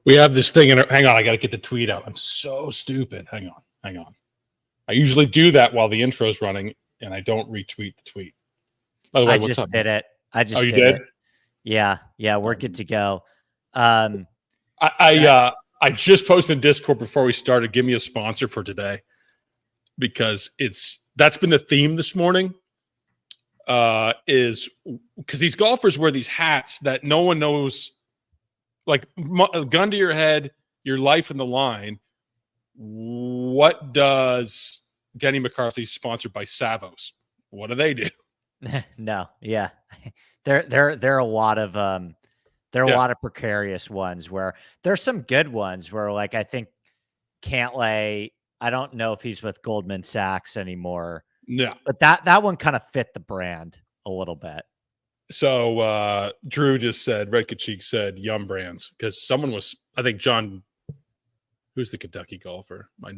We have this thing in. Hang on, I got to get the tweet out. I'm so stupid. Hang on. I usually do that while the intro's running, and I don't retweet the tweet. By the way, what's up? Did it. I just you did did? it. Yeah, we're good to go. I just posted in Discord before we started. Give me a sponsor for today, because that's been the theme this morning. Is because these golfers wear these hats that no one knows, like a gun to your head, your life in the line. What does Denny McCarthy's sponsored by Savos? What do they do? No, yeah, there are a lot of a lot of precarious ones where there's some good ones where, like, I think Cantlay, I don't know if he's with Goldman Sachs anymore. No, but that one kind of fit the brand a little bit. So Drew just said, Red Kachik said Yum Brands, because someone was, I think John, who's the Kentucky golfer? My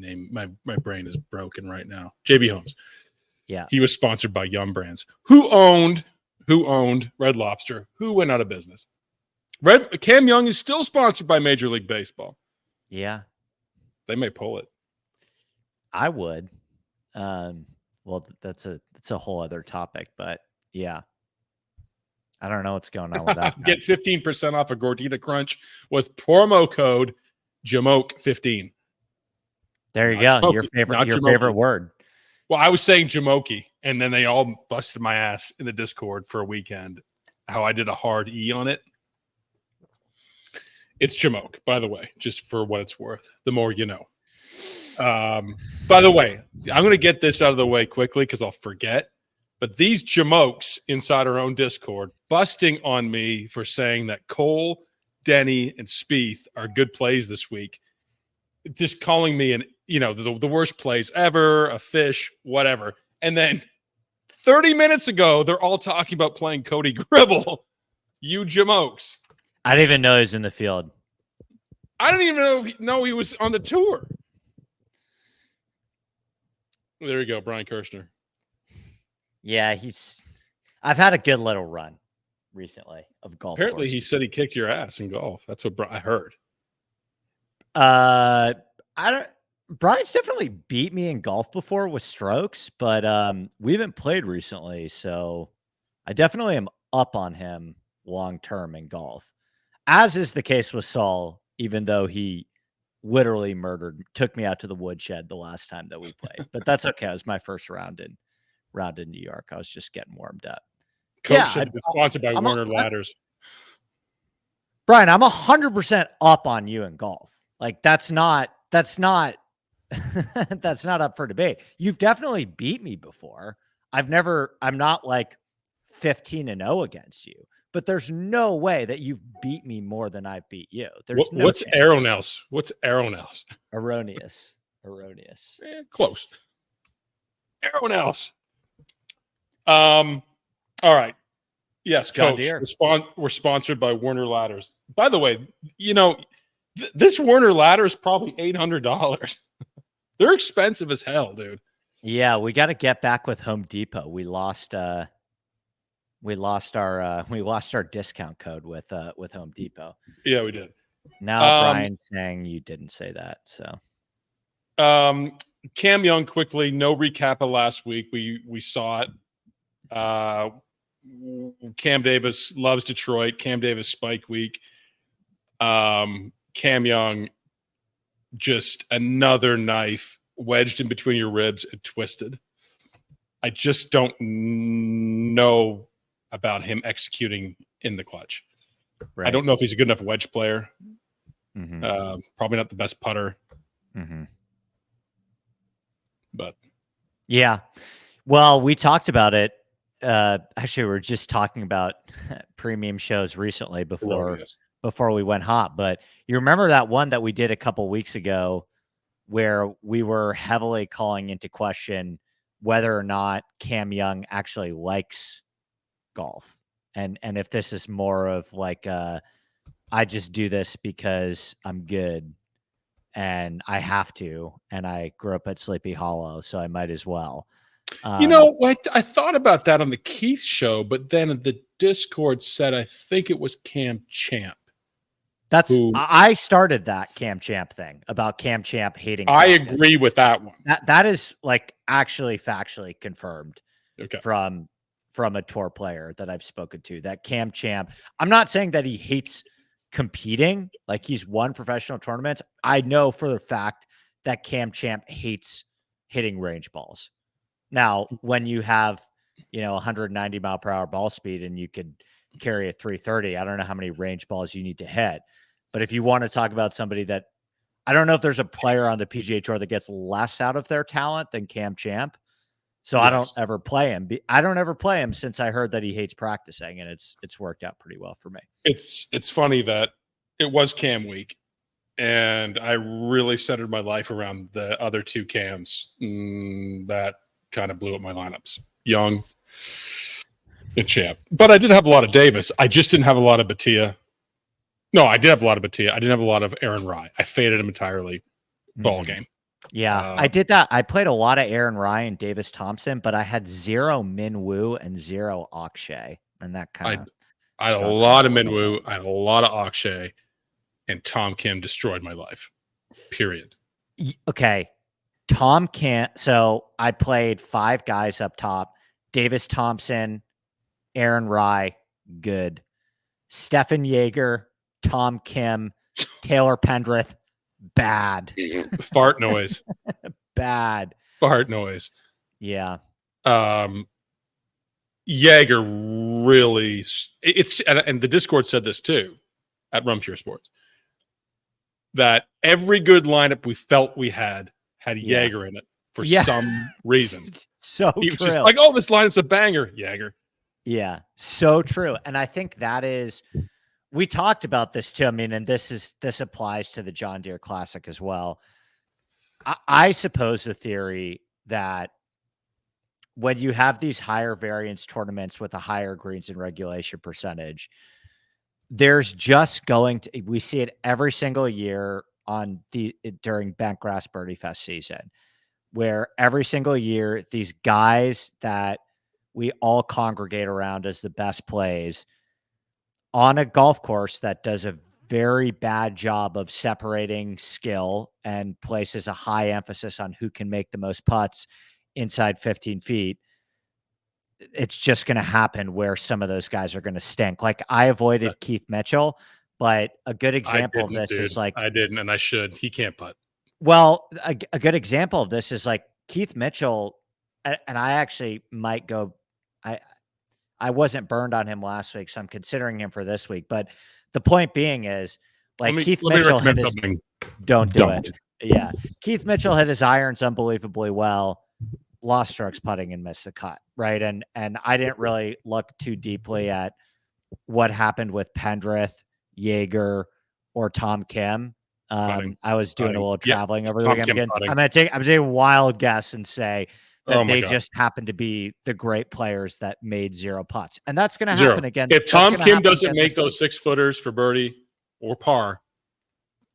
brain is broken right now. JB Holmes. Yeah. He was sponsored by Yum Brands. Who owned Red Lobster? Who went out of business? Cam Young is still sponsored by Major League Baseball. Yeah. They may pull it. I would. Well, that's a whole other topic, but yeah. I don't know what's going on with that. Get 15% off a Gordita Crunch with promo code Jamoke15. There you go. Your favorite word. Well, I was saying Jamoke, and then they all busted my ass in the Discord for a weekend. How I did a hard E on it. It's Jamoke, by the way, just for what it's worth. The more you know. By the way, I'm going to get this out of the way quickly because I'll forget. But these Jamokes inside our own Discord busting on me for saying that Cole, Denny, and Spieth are good plays this week. Just calling me the worst plays ever, a fish, whatever. And then 30 minutes ago, they're all talking about playing Cody Gribble. You Jamokes. I didn't even know he was in the field. I didn't even know he was on the tour. There you go, Brian Kirshner. Yeah, I've had a good little run recently of golf. Apparently, he said he kicked your ass in golf. That's what I heard. Brian's definitely beat me in golf before with strokes, but we haven't played recently, so I definitely am up on him long term in golf. As is the case with Saul, even though he literally took me out to the woodshed the last time that we played. But that's okay. It was my first round in New York. I was just getting warmed up. Coach should be sponsored by Warner Ladders. Brian, I'm 100% up on you in golf. Like that's not that's not up for debate. You've definitely beat me before. I'm not like 15-0 against you, but there's no way that you've beat me more than I've beat you. What's Aeronels? What's Aeronels? Erroneous. Close. Aeronels. All right. Yes, Coach. We're sponsored by Warner Ladders. By the way, this Warner ladder is probably $800. They're expensive as hell, dude. Yeah, we got to get back with Home Depot. We lost our discount code with Home Depot. Yeah, we did. Now Brian's saying you didn't say that. So Cam Young quickly, no recap of last week. We saw it. Cam Davis loves Detroit. Cam Davis spike week. Cam Young, just another knife wedged in between your ribs and twisted. I just don't know about him executing in the clutch. Right. I don't know if he's a good enough wedge player. Mm-hmm. Probably not the best putter. Mm-hmm. But yeah, well, we talked about it. Actually, we were just talking about premium shows recently before we went hot. But you remember that one that we did a couple weeks ago where we were heavily calling into question whether or not Cam Young actually likes golf. And if this is more of like, I just do this because I'm good and I have to, and I grew up at Sleepy Hollow, so I might as well. I thought about that on the Keith show, but then the Discord said I think it was Cam Champ. I started that Cam Champ thing about Cam Champ hating. I practice. agree with that one. That is like actually factually confirmed Okay. from a tour player that I've spoken to, that Cam Champ. I'm not saying that he hates competing, like he's won professional tournaments. I know for the fact that Cam Champ hates hitting range balls. Now, when you have, 190 mile per hour ball speed and you could carry a 330, I don't know how many range balls you need to hit. But if you want to talk about somebody that, I don't know if there's a player on the PGA Tour that gets less out of their talent than Cam Champ. So yes. I don't ever play him. I don't ever play him since I heard that he hates practicing, and it's worked out pretty well for me. It's funny that it was Cam week, and I really centered my life around the other two Cams. That kind of blew up my lineups. Young and Champ. But I did have a lot of Davis. I just didn't have a lot of Batia. No, I did have a lot of Batia. I didn't have a lot of Aaron Rye. I faded him entirely ball game. Yeah, I did that. I played a lot of Aaron Rye and Davis Thompson, but I had 0 Min Woo and 0 Akshay. And that kind of... I had a lot of Min Woo. I had a lot of Akshay. And Tom Kim destroyed my life. Period. Okay. Tom Kim. So I played 5 guys up top. Davis Thompson, Aaron Rye, good. Stefan Jaeger, Tom Kim, Taylor Pendrith, bad. Fart noise. Bad. Fart noise. Yeah. Jaeger really, and the Discord said this too at Rum Pure Sports, that every good lineup we felt we had Jaeger in it for some reason. So he was true. just like, oh, this lineup's a banger, Jaeger. Yeah, so true. And I think that is, we talked about this too. I mean, and this applies to the John Deere Classic as well. I suppose the theory that when you have these higher variance tournaments with a higher greens and regulation percentage, there's just going to, we see it every single year during Bentgrass Birdie Fest season, where every single year these guys that we all congregate around as the best plays on a golf course that does a very bad job of separating skill and places a high emphasis on who can make the most putts inside 15 feet. It's just going to happen where some of those guys are going to stink. Like I avoided Keith Mitchell, but a good example of this is like, I didn't, and I should. He can't putt. Well, a good example of this is like Keith Mitchell, and I actually might go. I wasn't burned on him last week, so I'm considering him for this week. But the point being is, like Keith Mitchell hit his, don't do it. Yeah, Keith Mitchell hit his irons unbelievably well, lost strokes putting and missed the cut, right? And I didn't really look too deeply at what happened with Pendrith, Jaeger, or Tom Kim. I was doing a little traveling over the weekend. Again, I'm going to take a wild guess and say that they just happened to be the great players that made 0 putts. And that's going to happen again. If Tom Kim doesn't make those 6 footers for birdie or par,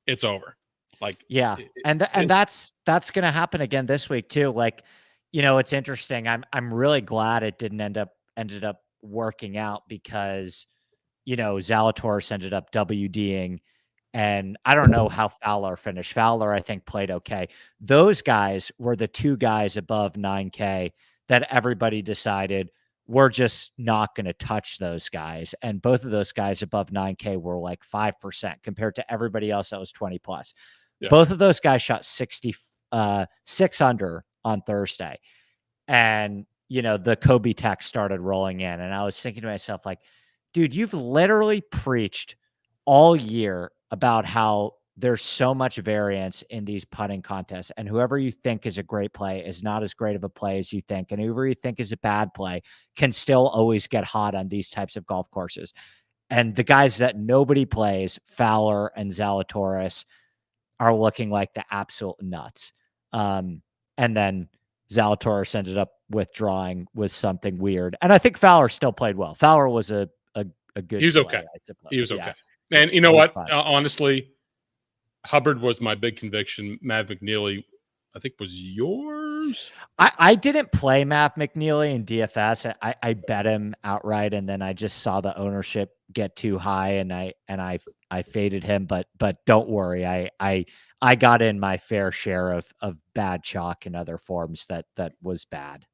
it's over. Like, yeah. And that's going to happen again this week too. Like, it's interesting. I'm really glad it ended up working out because, Zalatoris ended up WDing. And I don't know how Fowler finished. Fowler, I think, played okay. Those guys were the 2 guys above 9K that everybody decided we're just not going to touch those guys. And both of those guys above 9K were like 5% compared to everybody else that was 20 plus. Yeah. Both of those guys shot 6 under on Thursday. And, the Kobe text started rolling in. And I was thinking to myself, like, dude, you've literally preached all year about how there's so much variance in these putting contests, and whoever you think is a great play is not as great of a play as you think, and whoever you think is a bad play can still always get hot on these types of golf courses. And the guys that nobody plays, Fowler and Zalatoris, are looking like the absolute nuts. And then Zalatoris ended up withdrawing with something weird, and I think Fowler still played well. Fowler was a good. He was okay. He was okay. And you know what? Honestly, Hubbard was my big conviction. Matt McNeely, I think, was yours. I didn't play Matt McNeely in DFS. I bet him outright, and then I just saw the ownership get too high, and I I faded him, but don't worry, I got in my fair share of bad chalk in other forms that was bad.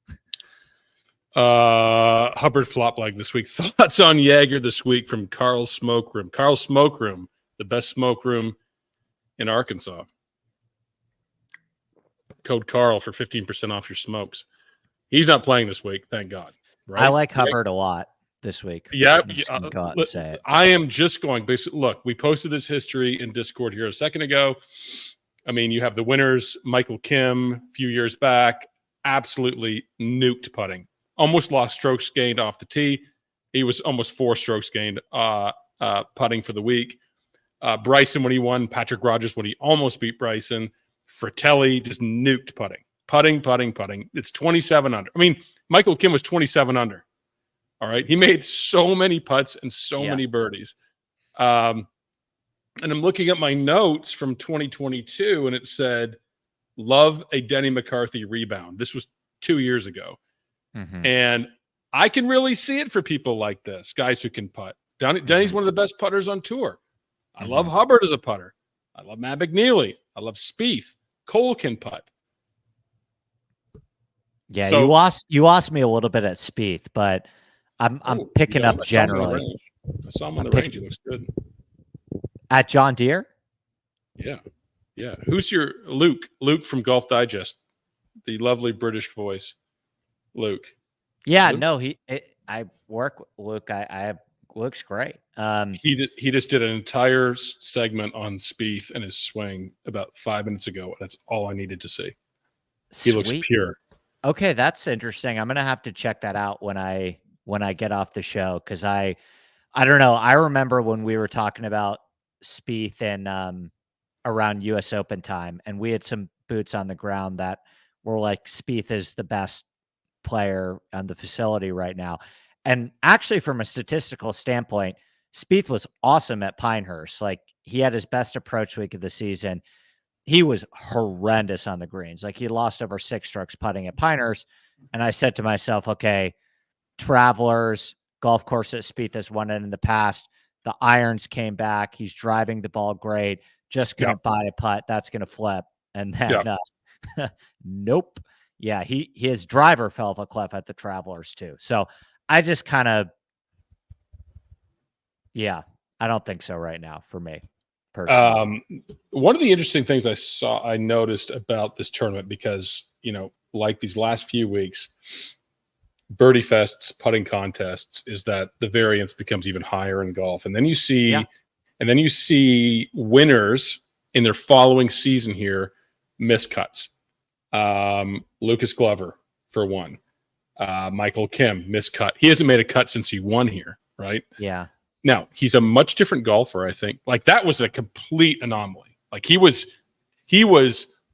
Hubbard flop leg this week. Thoughts on Jaeger this week from Carl Smoke Room. Carl Smoke Room, the best smoke room in Arkansas. Code Carl for 15% off your smokes. He's not playing this week, thank God. Right? I like Hubbard a lot this week. Yeah, go out and say it. I am just going basically. Look, we posted this history in Discord here a second ago. I mean, you have the winners, Michael Kim, a few years back, absolutely nuked putting. Almost lost strokes gained off the tee. He was almost 4 strokes gained putting for the week. Bryson, when he won, Patrick Rogers, when he almost beat Bryson, Fratelli just nuked putting. It's 27 under. I mean, Michael Kim was 27 under. All right. He made so many putts and so many birdies. And I'm looking at my notes from 2022, and it said, love a Denny McCarthy rebound. This was 2 years ago. Mm-hmm. And I can really see it for people like this, guys who can putt. Denny's one of the best putters on tour. I love Hubbard as a putter. I love Matt McNeely. I love Spieth. Cole can putt. Yeah, so, you lost me a little bit at Spieth, but I'm picking up generally. I saw him on the range. He looks good. At John Deere? Yeah. Yeah. Who's your Luke? Luke from Golf Digest. The lovely British voice. Luke. Yeah, Luke? No, I work with Luke. I have Luke's great. He just did an entire segment on Spieth and his swing about 5 minutes ago. And that's all I needed to see. He looks pure. Okay, that's interesting. I'm gonna have to check that out when I get off the show, because I don't know. I remember when we were talking about Spieth and around US Open time, and we had some boots on the ground that were like, Spieth is the best player on the facility right now. And actually, from a statistical standpoint, Spieth was awesome at Pinehurst. Like, he had his best approach week of the season. He was horrendous on the greens. Like, he lost over 6 strokes putting at Pinehurst. And I said to myself, okay, Travelers, golf course that Spieth has won it in the past. The irons came back. He's driving the ball great. Just going to buy a putt. That's going to flip. And then, nope. Yeah, his driver fell off a cliff at the Travelers too. So I just kind of, I don't think so right now for me personally. One of the interesting things I noticed about this tournament, because, like these last few weeks, birdie fests, putting contests, is that the variance becomes even higher in golf. And then you see, winners in their following season here miss cuts. Lucas Glover, for one. Michael Kim, miscut. He hasn't made a cut since he won here, right? Yeah. Now, he's a much different golfer, I think. Like, that was a complete anomaly. Like, he was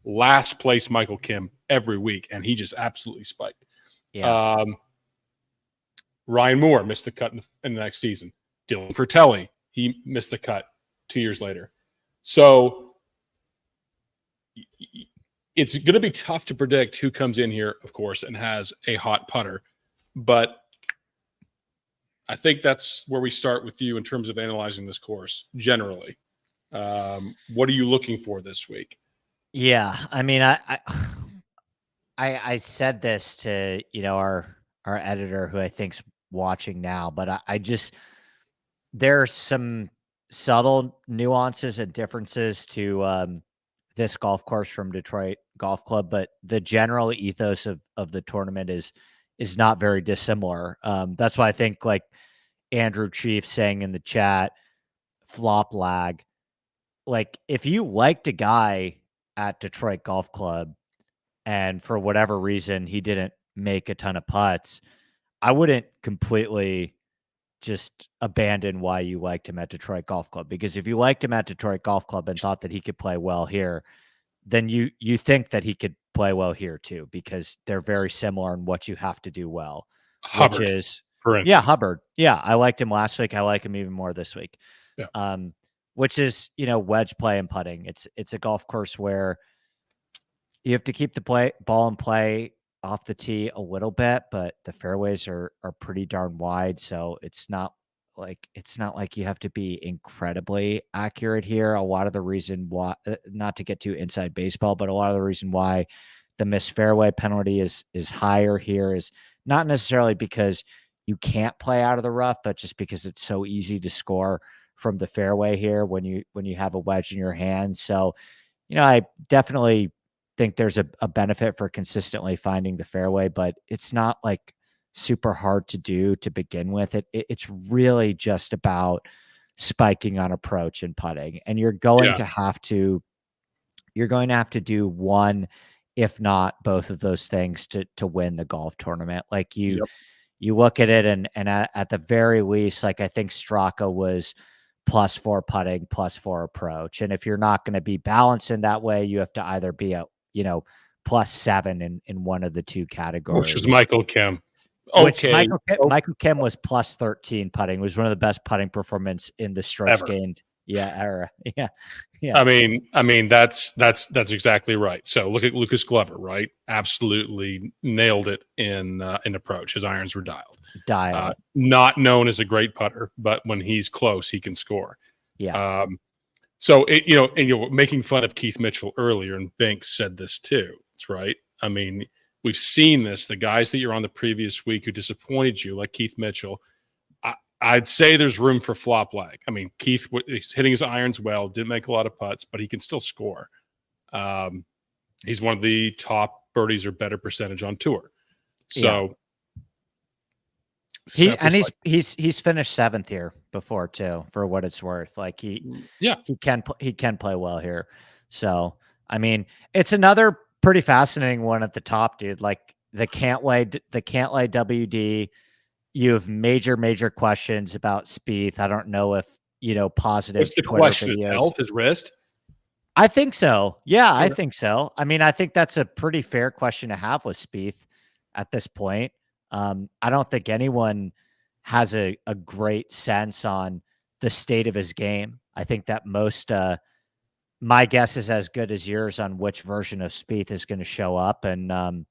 last place Michael Kim every week, and he just absolutely spiked. Yeah. Ryan Moore missed the cut in the next season. Dylan Fratelli, he missed the cut 2 years later. So it's going to be tough to predict who comes in here, of course, and has a hot putter. But I think that's where we start with you in terms of analyzing this course generally. What are you looking for this week? Yeah, I mean, I said this to our editor, who I think's watching now, but I just, there's some subtle nuances and differences to this golf course from Detroit Golf Club, but the general ethos of the tournament is not very dissimilar. That's why I think, like Andrew Chief saying in the chat, flop lag. Like, if you liked a guy at Detroit Golf Club and for whatever reason he didn't make a ton of putts, I wouldn't completely just abandon why you liked him at Detroit Golf Club. Because if you liked him at Detroit Golf Club and thought that he could play well here, then you think that he could play well here too, because they're very similar in what you have to do well. Hubbard, which is, for instance. Yeah, Hubbard. Yeah, I liked him last week. I like him even more this week. Yeah. Which is, wedge play and putting. It's a golf course where you have to keep the ball in play off the tee a little bit, but the fairways are pretty darn wide, so it's not like, it's not like you have to be incredibly accurate here. A lot of the reason why, not to get too inside baseball, but a lot of the reason why the missed fairway penalty is higher here is not necessarily because you can't play out of the rough, but just because it's so easy to score from the fairway here when you have a wedge in your hand. So, I definitely think there's a benefit for consistently finding the fairway, but it's not like super hard to do to begin with. It's really just about spiking on approach and putting, and you're going to have to do one, if not both of those things to win the golf tournament. Like you look at it and at the very least, like I think Straka was +4 putting, +4 approach. And if you're not going to be balanced in that way, you have to either be a, +7 in one of the two categories. Which is Michael Kim. Okay. Michael Kim was +13 putting. It was one of the best putting performance in the strokes gained era. Yeah. I mean, that's exactly right. So look at Lucas Glover, right? Absolutely nailed it in approach. His irons were dialed. Not known as a great putter, but when he's close, he can score. Yeah. So making fun of Keith Mitchell earlier, and Binks said this too. That's right. I mean, we've seen this. The guys that you're on the previous week who disappointed you, like Keith Mitchell, I'd say there's room for flop lag. I mean, Keith is hitting his irons well, didn't make a lot of putts, but he can still score. He's one of the top birdies or better percentage on tour. So he's finished 7th here before too, for what it's worth. Like he can play well here. So I mean, it's another pretty fascinating one at the top, dude. Like the Cantlay WD. You have major questions about Spieth. I don't know if, positive. What's the question? His health, his wrist? I think so. Yeah, I think so. I mean, I think that's a pretty fair question to have with Spieth at this point. I don't think anyone has a great sense on the state of his game. I think that most, my guess is as good as yours on which version of Spieth is going to show up. And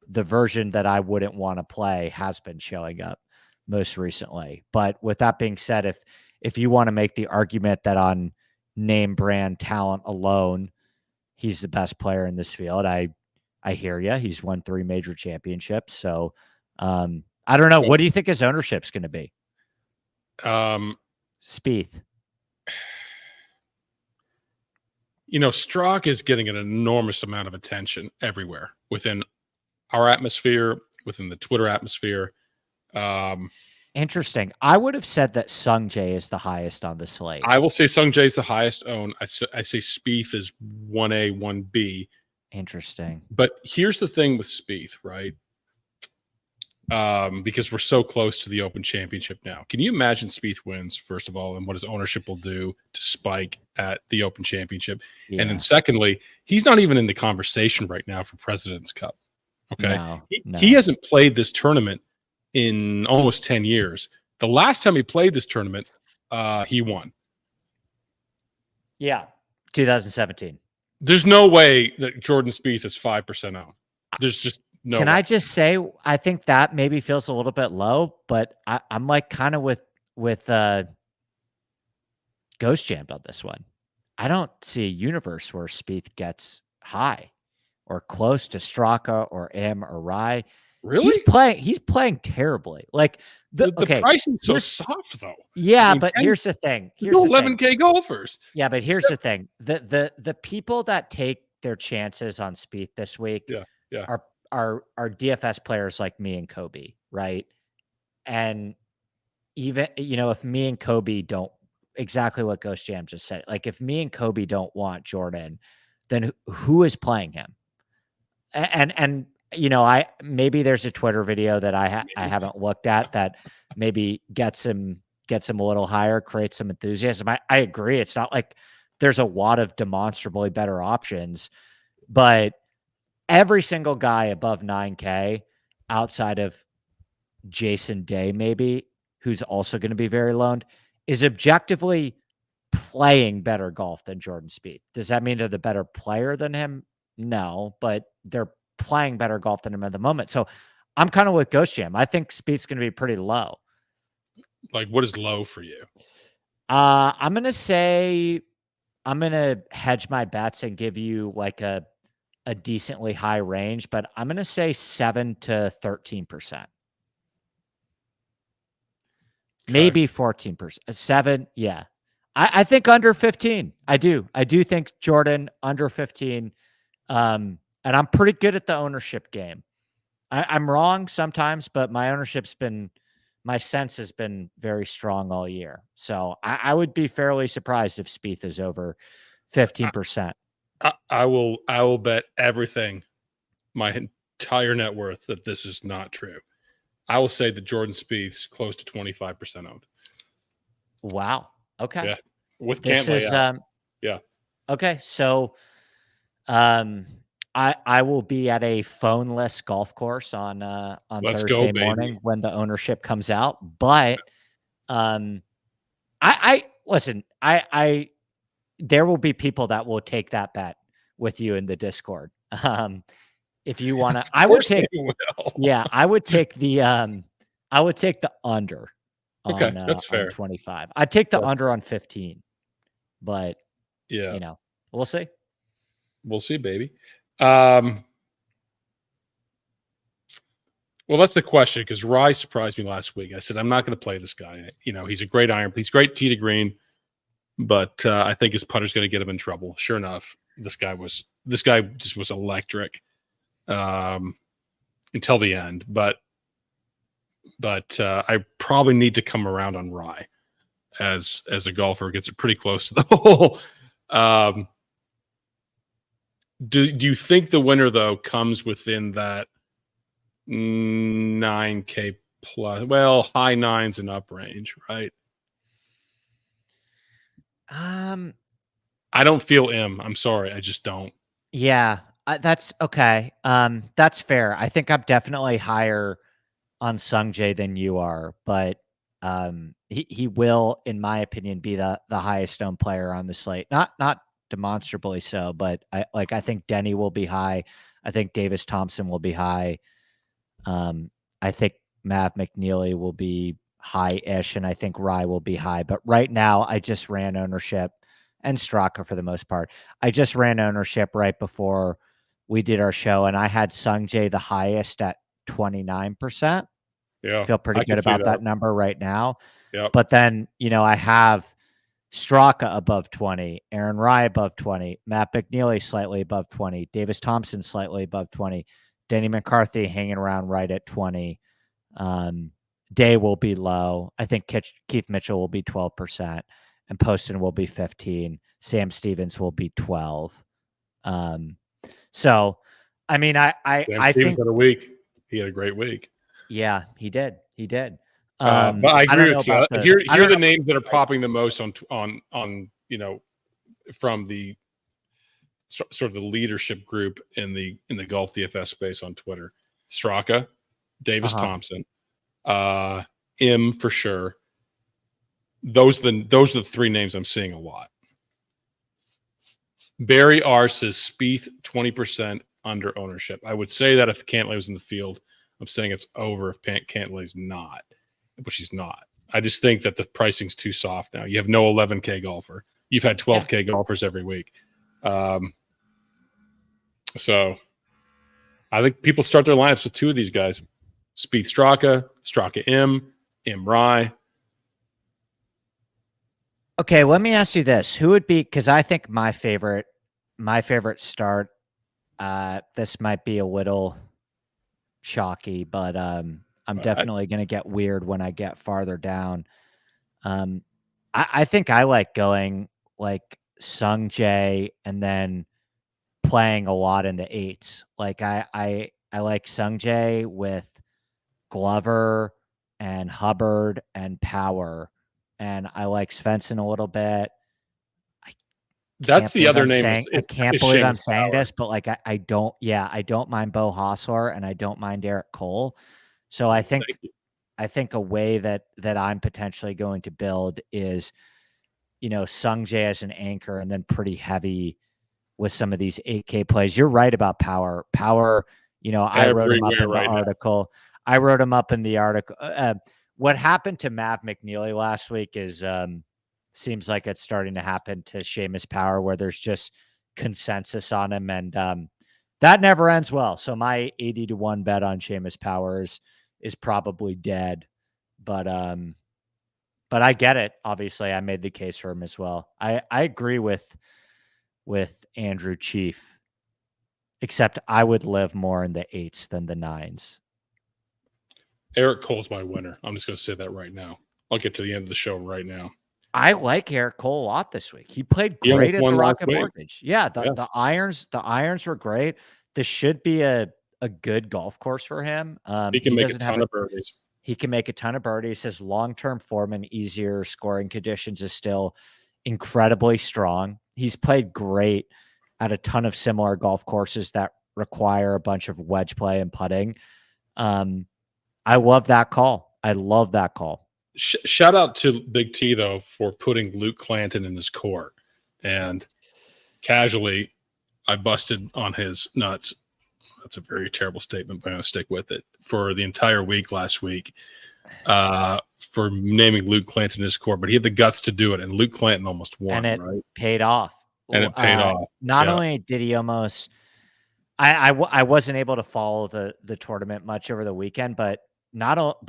the version that I wouldn't want to play has been showing up most recently. But with that being said, if you want to make the argument that on name brand talent alone, he's the best player in this field, I hear you. He's won 3 major championships. So I don't know. What do you think his ownership's going to be? Spieth. Straka is getting an enormous amount of attention everywhere within our atmosphere, within the Twitter atmosphere. Interesting. I would have said that Sung Jae is the highest on the slate. I will say Sung Jae is the highest owned. I say Spieth is 1A, 1B. Interesting. But here's the thing with Spieth, right? Because we're so close to the Open Championship now. Can you imagine Spieth wins, first of all, and what his ownership will do to spike at the Open Championship? Yeah. And then secondly, he's not even in the conversation right now for President's Cup. Okay. No. He hasn't played this tournament in almost 10 years. The last time he played this tournament, he won. Yeah. 2017. There's no way that Jordan Spieth is 5% owned. There's just no Can way. I just say, I think that maybe feels a little bit low, but I'm like kind of with Ghost Jammed on this one. I don't see a universe where Spieth gets high or close to Straka or M or Rye. Really? He's playing terribly. Like the pricing's so soft though. Yeah, but here's the thing. Here's 11K golfers. Yeah, but here's the thing. The people that take their chances on Spieth this week are DFS players like me and Kobe, right? And even if me and Kobe don't, exactly what Ghost Jam just said, like if me and Kobe don't want Jordan, then who is playing him? And maybe there's a Twitter video that I haven't looked at that maybe gets him a little higher, creates some enthusiasm. I agree. It's not like there's a lot of demonstrably better options, but every single guy above 9K outside of Jason Day, maybe, who's also going to be very loaned, is objectively playing better golf than Jordan Spieth. Does that mean they're the better player than him? No, but they're playing better golf than him at the moment. So I'm kind of with Ghost Jam. I think Spieth's going to be pretty low. Like, what is low for you? I'm going to say I'm going to hedge my bets and give you like a decently high range, but I'm going to say 7 to 13%. Okay. Maybe 14%. 7, yeah. I think under 15. I do think Jordan under 15. And I'm pretty good at the ownership game. I'm wrong sometimes, but my sense has been very strong all year. So I would be fairly surprised if Spieth is over 15%. I will bet everything, my entire net worth, that this is not true. I will say that Jordan Spieth's close to 25% owned. Wow. Okay. Yeah. With this is yeah. Okay. So I will be at a phoneless golf course on Thursday morning when the ownership comes out. But I listen, there will be people that will take that bet with you in the Discord. If you want to, I would take the under Okay, that's fair. on 25. I'd take the under on 15. But yeah, we'll see. We'll see, baby. Well, that's the question, because Rye surprised me last week. I said, I'm not going to play this guy. He's a great iron. He's great tee to green, but I think his putter's going to get him in trouble. Sure enough, this guy just was electric until the end. But I probably need to come around on Rye as a golfer. Gets it pretty close to the hole. Do you think the winner, though, comes within that 9K plus, high nines and up range, right? I don't feel I'm sorry. I just don't. Yeah, that's okay. That's fair. I think I'm definitely higher on Sungjae than you are, but he will, in my opinion, be the highest owned player on the slate. Not demonstrably so, but I think Denny will be high. I think Davis Thompson will be high. I think Mav McNeely will be high-ish, and I think Rye will be high. But right now, I just ran ownership, and Straka for the most part. I just ran ownership right before we did our show, and I had Sungjae the highest at 29%. Yeah, feel pretty good about that number right now. Yeah, but then I have Straka above 20, Aaron Rye above 20, Matt McNeely slightly above 20, Davis Thompson slightly above 20, Denny McCarthy hanging around right at 20. Day will be low. I think Keith Mitchell will be 12%, and Poston will be 15. Sam Stevens will be 12. So, I mean, I think had a week. He had a great week. Yeah, he did. But I agree with you. Here are the names that are popping the most on from the sort of the leadership group in the golf DFS space on Twitter. Straka, Davis Thompson, M for sure. Those are the three names I'm seeing a lot. Barry R says Spieth 20% under ownership. I would say that if Cantlay was in the field. I'm saying it's over if Cantlay's not, but she's not. I just think that the pricing's too soft now. You have no 11K golfer. You've had 12K golfers every week. So I think people start their lineups with two of these guys: Spieth Straka M Rye. Okay, let me ask you this: who would be? Because I think my favorite start. This might be a little shocky, but I'm definitely going to get weird when I get farther down. I think I like going like Sungjae and then playing a lot in the 8s. Like I like Sungjae with Glover and Hubbard and Power, and I like Svensson a little bit. That's the other name. I can't believe I'm saying this, but like I don't mind Bo Hossler and I don't mind Eric Cole. So I think a way that I'm potentially going to build is, Sungjae as an anchor and then pretty heavy with some of these 8K plays. You're right about Power. I wrote him up in the article. what happened to Mav McNeely last week is seems like it's starting to happen to Seamus Power, where there's just consensus on him, and that never ends well. So my 80-1 bet on Seamus Power is probably dead, but I get it. Obviously, I made the case for him as well. I agree with Andrew Chief, except I would live more in the 8s than the 9s. Eric Cole's my winner. I'm just going to say that right now. I'll get to the end of the show right now. I like Eric Cole a lot this week. He played great at the Rocket Mortgage. Yeah, the irons were great. This should be a good golf course for him. He can make a ton of birdies. He can make a ton of birdies. His long-term form and easier scoring conditions is still incredibly strong. He's played great at a ton of similar golf courses that require a bunch of wedge play and putting. I love that call. I love that call. Shout out to Big T, though, for putting Luke Clanton in his court. And casually, I busted on his nuts. That's a very terrible statement, but I'm going to stick with it. For the entire week last week, for naming Luke Clanton in his court. But he had the guts to do it, and Luke Clanton almost won, and it right? paid off. And it paid off. Not only did he almost – I wasn't able to follow the tournament much over the weekend, but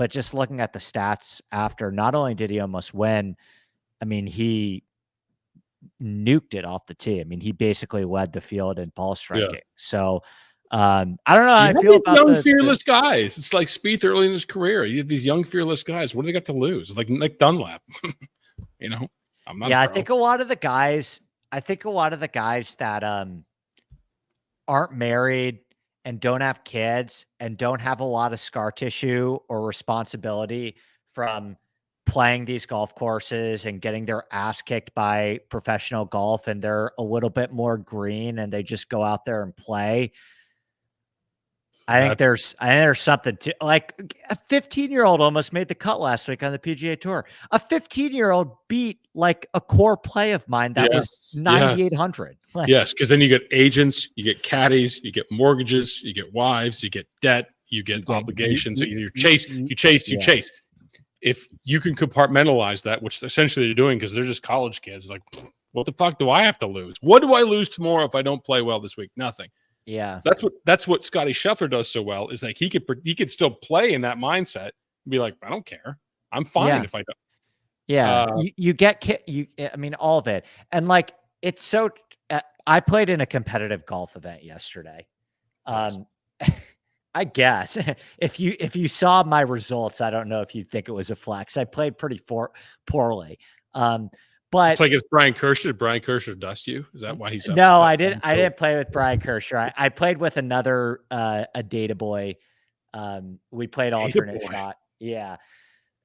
just looking at the stats after, not only did he almost win, I mean, he nuked it off the tee. I mean, he basically led the field in ball striking. Yeah. So I don't know how I feel about young, fearless guys. It's like Spieth early in his career. You have these young, fearless guys. What do they got to lose? Like Dunlap, you know? I'm not. Yeah, I think a lot of the guys that aren't married and don't have kids and don't have a lot of scar tissue or responsibility from playing these golf courses and getting their ass kicked by professional golf, and they're a little bit more green and they just go out there and play. I think there's something to, like, a 15-year-old almost made the cut last week on the PGA Tour. A 15-year-old beat like a core play of mine that was 9,800. Like, yes, because then you get agents, you get caddies, you get mortgages, you get wives, you get debt, you get obligations. You chase. If you can compartmentalize that, which essentially they're doing because they're just college kids, like, what the fuck do I have to lose? What do I lose tomorrow if I don't play well this week? Nothing. Yeah, that's what Scotty Scheffler does so well, is like he could still play in that mindset and be like, I don't care, I'm fine if I don't. Yeah, you get I mean, all of it, and like, it's so. I played in a competitive golf event yesterday. I guess if you saw my results, I don't know if you'd think it was a flex. I played pretty poorly. But play against Brian Kirscher. Did Brian Kirscher dust you? Is that why he's up? No, I didn't. I didn't play with Brian Kirscher. I played with another a data boy. We played alternate shot. Yeah.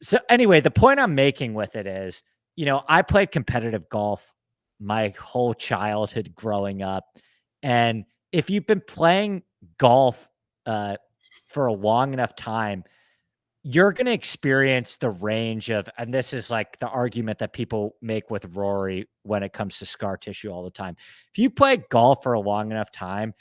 So anyway, the point I'm making with it is, I played competitive golf my whole childhood growing up, and if you've been playing golf for a long enough time, you're going to experience the range of, and this is like the argument that people make with Rory when it comes to scar tissue all the time. If you play golf for a long enough time,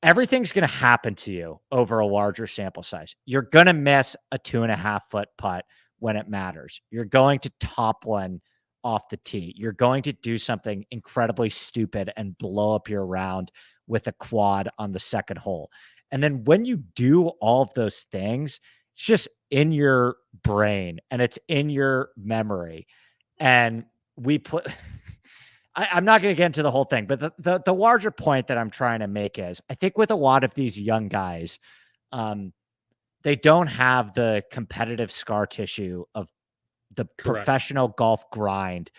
everything's going to happen to you over a larger sample size. You're going to miss a 2.5-foot putt when it matters. You're going to top one off the tee. You're going to do something incredibly stupid and blow up your round with a quad on the second hole. And then when you do all of those things, it's just in your brain and it's in your memory. And we put, I'm not going to get into the whole thing, but the larger point that I'm trying to make is, I think with a lot of these young guys, they don't have the competitive scar tissue of the professional golf grind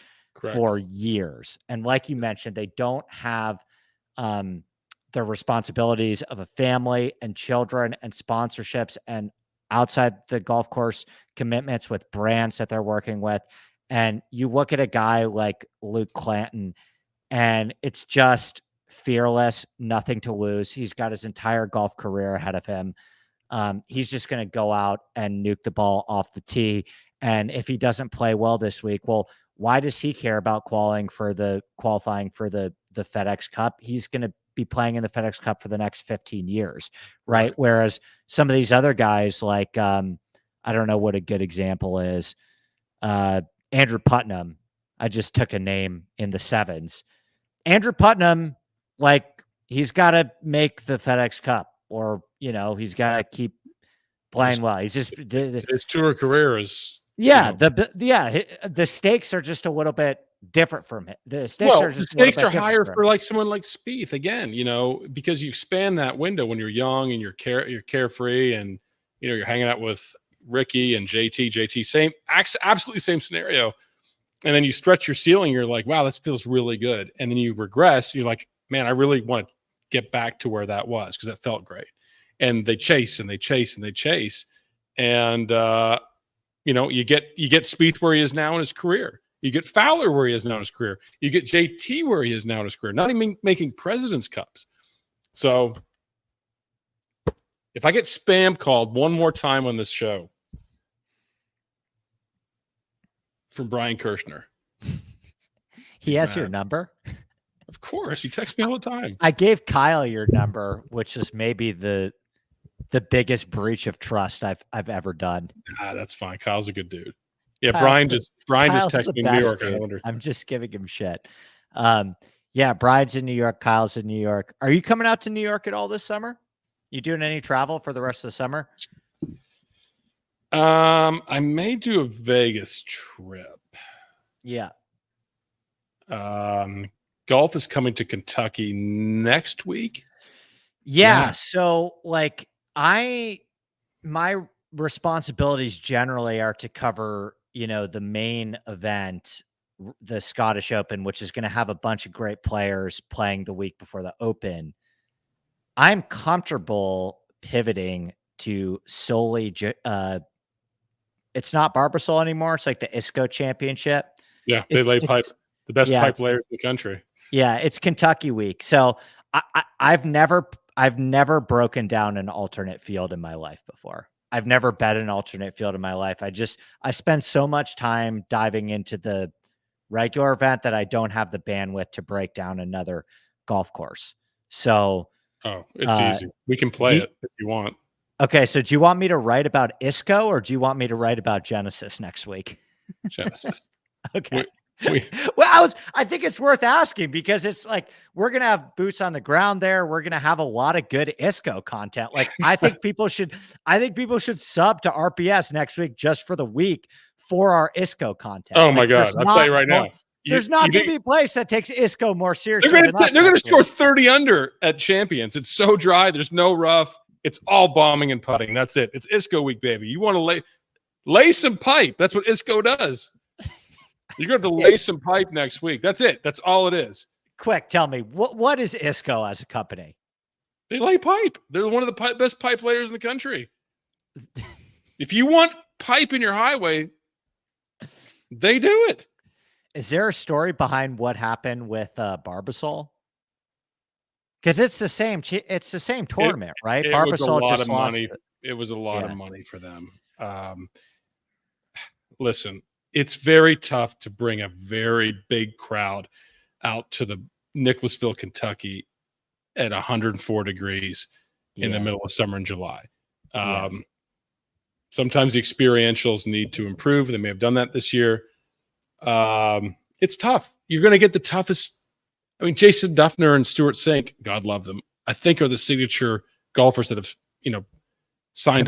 for years. And like you mentioned, they don't have the responsibilities of a family and children and sponsorships and outside the golf course commitments with brands that they're working with. And you look at a guy like Luke Clanton, and it's just fearless, nothing to lose. He's got his entire golf career ahead of him. He's just going to go out and nuke the ball off the tee. And if he doesn't play well this week, well, why does he care about qualifying for the FedEx Cup? He's going to be playing in the FedEx Cup for the next 15 years, right? Whereas some of these other guys like I don't know what a good example is. Andrew Putnam. I just took a name in the 7s. Andrew Putnam, like, he's got to make the FedEx Cup, or, he's got to keep playing well. He's just his tour career is the stakes are just a little bit different from it. The stakes are higher for like someone like Spieth again, because you expand that window when you're young and you're carefree, and you're hanging out with Ricky and JT, absolutely same scenario. And then you stretch your ceiling, you're like, wow, this feels really good. And then you regress, you're like, man, I really want to get back to where that was because it felt great. And they chase and they chase and they chase. And you get Spieth where he is now in his career. You get Fowler where he is now in his career. You get JT where he is now in his career. Not even making President's Cups. So if I get spam called one more time on this show from Brian Kirshner, he has your number? Of course. He texts me all the time. I gave Kyle your number, which is maybe the biggest breach of trust I've ever done. That's fine. Kyle's a good dude. Yeah, Brian just texted me in New York. I wonder. I'm just giving him shit. Yeah, Brian's in New York. Kyle's in New York. Are you coming out to New York at all this summer? You doing any travel for the rest of the summer? I may do a Vegas trip. Yeah. Golf is coming to Kentucky next week. Yeah. So like my responsibilities generally are to cover, the main event, the Scottish Open, which is going to have a bunch of great players playing the week before the Open. I'm comfortable pivoting to solely, it's not Barbasol anymore. It's like the ISCO Championship. Yeah, they lay pipe. The best pipe players in the country. Yeah, it's Kentucky week. So I've never broken down an alternate field in my life before. I've never bet an alternate field in my life. I spend so much time diving into the regular event that I don't have the bandwidth to break down another golf course. So, it's easy. We can play it if you want. Okay, so do you want me to write about ISCO or do you want me to write about Genesis next week? Genesis. Okay. Well, I think it's worth asking because it's like we're gonna have boots on the ground there. We're gonna have a lot of good ISCO content. Like I think people should sub to RPS next week just for the week for our ISCO content. Oh my God! I'll tell you right now. There's not going to be a place that takes ISCO more seriously. They're going to score 30 under at Champions. It's so dry. There's no rough. It's all bombing and putting. That's it. It's ISCO week, baby. You want to lay some pipe. That's what ISCO does. You're going to have to lay some pipe next week. That's it. That's all it is. Quick, tell me, what is ISCO as a company? They lay pipe. They're one of the best pipe layers in the country. If you want pipe in your highway, they do it. Is there a story behind what happened with Barbasol? Because it's the same tournament, right? Barbasol just lost. It was a lot of money for them. Listen, it's very tough to bring a very big crowd out to the Nicholasville, Kentucky at 104 degrees in the middle of summer in July. Sometimes the experientials need to improve. They may have done that this year. It's tough. You're going to get the toughest. I mean, Jason Duffner and Stuart Sink, God love them, I think are the signature golfers that have, signed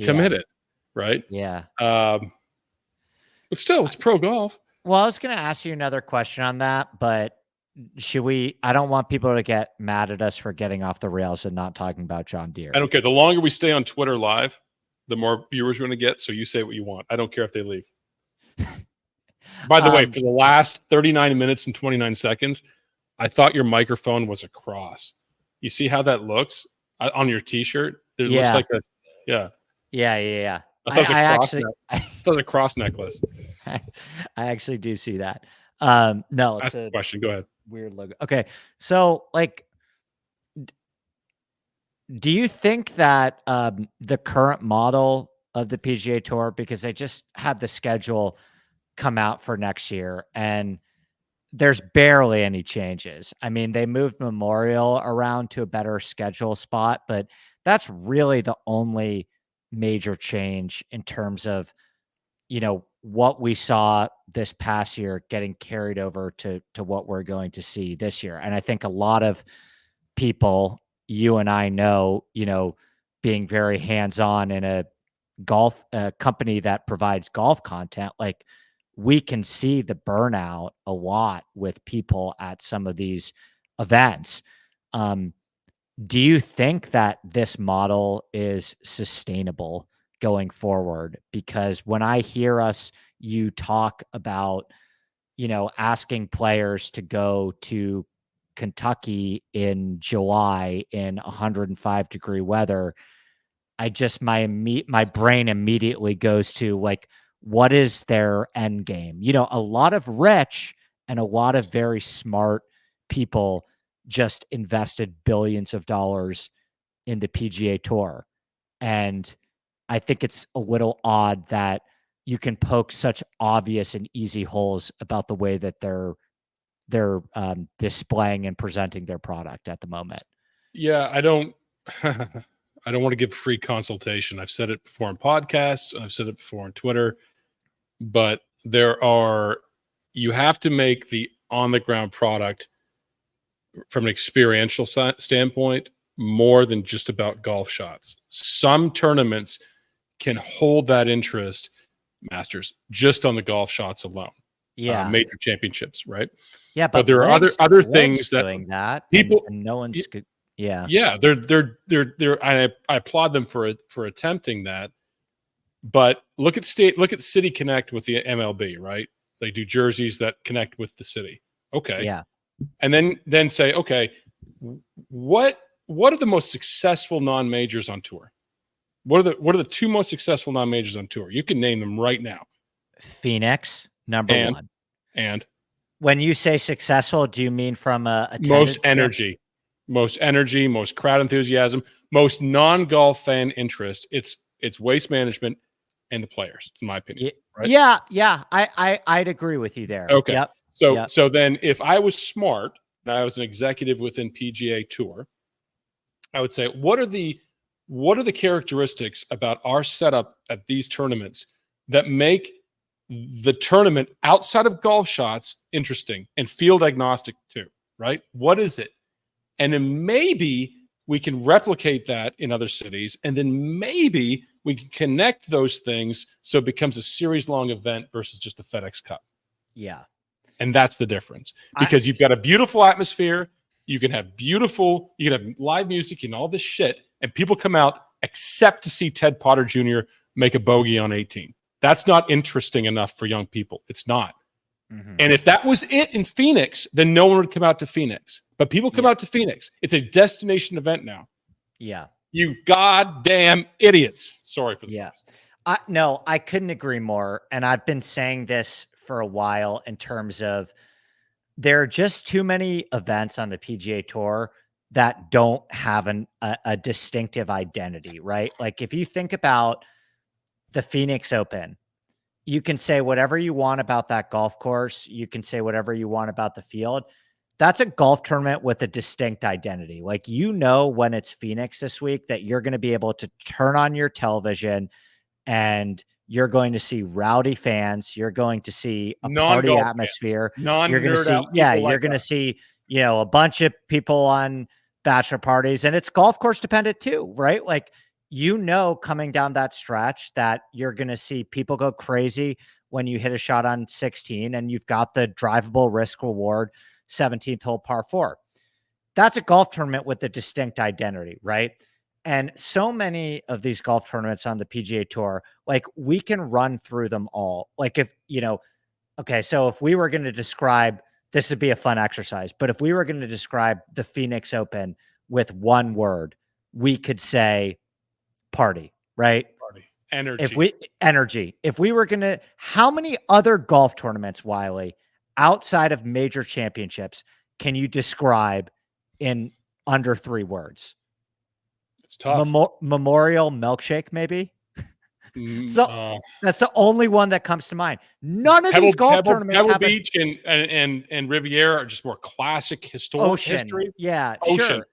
committed, right? Yeah. But still, it's pro golf. Well, I was going to ask you another question on that, but I don't want people to get mad at us for getting off the rails and not talking about John Deere. I don't care. The longer we stay on Twitter live, the more viewers we're going to get. So you say what you want. I don't care if they leave. By the way, for the last 39 minutes and 29 seconds, I thought your microphone was a cross. You see how that looks on your T-shirt? It looks like a Yeah. I thought it was a cross necklace. I actually do see that. No, it's a question. Go ahead. Weird logo. Okay, so do you think that the current model of the PGA Tour, because they just had the schedule come out for next year and there's barely any changes. I mean, they moved Memorial around to a better schedule spot, but that's really the only major change in terms of, what we saw this past year getting carried over to what we're going to see this year. And I think a lot of people, you and I know, being very hands-on in a golf company that provides golf content, like we can see the burnout a lot with people at some of these events. Do you think that this model is sustainable going forward? Because when I hear you talk about, asking players to go to Kentucky in July in 105-degree weather, my brain immediately goes to like, what is their end game? A lot of rich and a lot of very smart people just invested billions of dollars in the PGA Tour. And I think it's a little odd that you can poke such obvious and easy holes about the way that they're displaying and presenting their product at the moment. Yeah, I don't I don't want to give free consultation. I've said it before in podcasts, I've said it before on Twitter, but you have to make the on the ground product from an experiential standpoint more than just about golf shots. Some tournaments can hold that interest, Masters, just on the golf shots alone. Yeah, major championships, right? Yeah, but there are other things that people and no one's good. Yeah, I applaud them for attempting that. But look at City Connect with the MLB, right? They do jerseys that connect with the city. Okay, yeah, and then say, okay, what are the most successful non-majors on tour? What are the two most successful non-majors on tour? You can name them right now. Phoenix, number one. And when you say successful, do you mean from a most energy, most crowd enthusiasm, most non-golf fan interest? It's waste management and the players, in my opinion. Right? Yeah. I'd agree with you there. Okay. Yep. So then if I was smart and I was an executive within PGA Tour, I would say, what are the characteristics about our setup at these tournaments that make the tournament outside of golf shots interesting and field agnostic too, right? What is it? And then maybe we can replicate that in other cities, and then maybe we can connect those things so it becomes a series-long event versus just a FedEx Cup. Yeah. And that's the difference. Because you've got a beautiful atmosphere, you can have live music and all this shit, and people come out except to see Ted Potter Jr. make a bogey on 18. That's not interesting enough for young people. It's not. Mm-hmm. And if that was it in Phoenix, then no one would come out to Phoenix. But people come out to Phoenix. It's a destination event now. Yeah. You goddamn idiots. Sorry for that. Yeah. No, I couldn't agree more. And I've been saying this for a while in terms of there are just too many events on the PGA Tour that don't have a distinctive identity, right? Like if you think about the Phoenix Open, you can say whatever you want about that golf course. You can say whatever you want about the field. That's a golf tournament with a distinct identity. Like, when it's Phoenix this week that you're going to be able to turn on your television and you're going to see rowdy fans. You're going to see a party atmosphere. You're going to see, you're going to see, a bunch of people on bachelor parties, and it's golf course dependent too, right? Like, coming down that stretch that you're going to see people go crazy when you hit a shot on 16 and you've got the drivable risk reward 17th hole par 4. That's a golf tournament with a distinct identity, right? And so many of these golf tournaments on the PGA Tour, like we can run through them all. Like if we were going to describe, this would be a fun exercise, but if we were going to describe the Phoenix Open with one word, we could say party, right? Party. Energy. If we were going to, how many other golf tournaments, Wiley, outside of major championships, can you describe in under 3 words? It's tough. Memorial Milkshake, maybe? So that's the only one that comes to mind. None of these golf tournaments Pebble Beach and Riviera are just more classic historic history. Yeah, Ocean. Sure.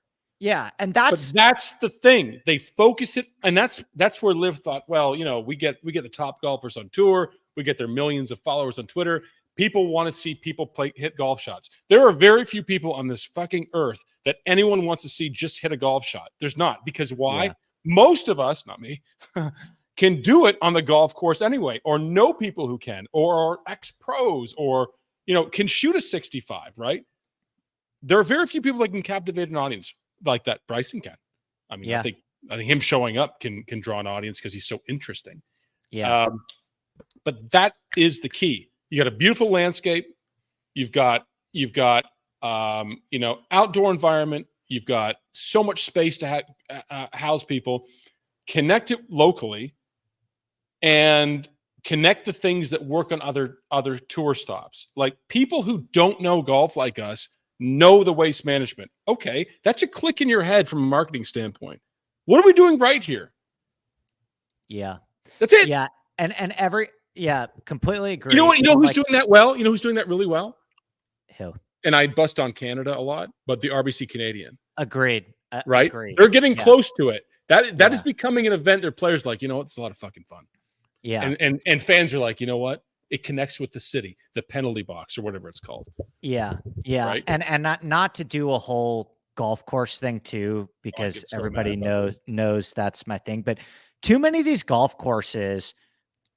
Yeah, and that's the thing. They focus it, and that's where Liv thought, well, we get the top golfers on tour, we get their millions of followers on Twitter. People want to see people hit golf shots. There are very few people on this fucking earth that anyone wants to see just hit a golf shot. There's not, because why? Yeah. Most of us, not me, can do it on the golf course anyway, or know people who can, or are ex-pros, or can shoot a 65, right? There are very few people that can captivate an audience like that. Bryson can. I mean, yeah. I think him showing up can draw an audience because he's so interesting. Yeah. But that is the key. You got a beautiful landscape. You've got outdoor environment. You've got so much space to house people. Connect it locally, and connect the things that work on other tour stops. Like, people who don't know golf like us know the waste management. Okay, that's a click in your head from a marketing standpoint. What are we doing right here? Yeah, that's it. Yeah, and completely agree. You know who's doing that well? You know who's doing that really well? Who? And I bust on Canada a lot, but the RBC Canadian. Agreed. Right? Agreed. They're getting close to it. That is becoming an event. Their players like, it's a lot of fucking fun. Yeah. And fans are like, you know what? It connects with the city, the penalty box, or whatever it's called. Yeah. Yeah. Right? And not to do a whole golf course thing too, because everybody knows that's my thing. But too many of these golf courses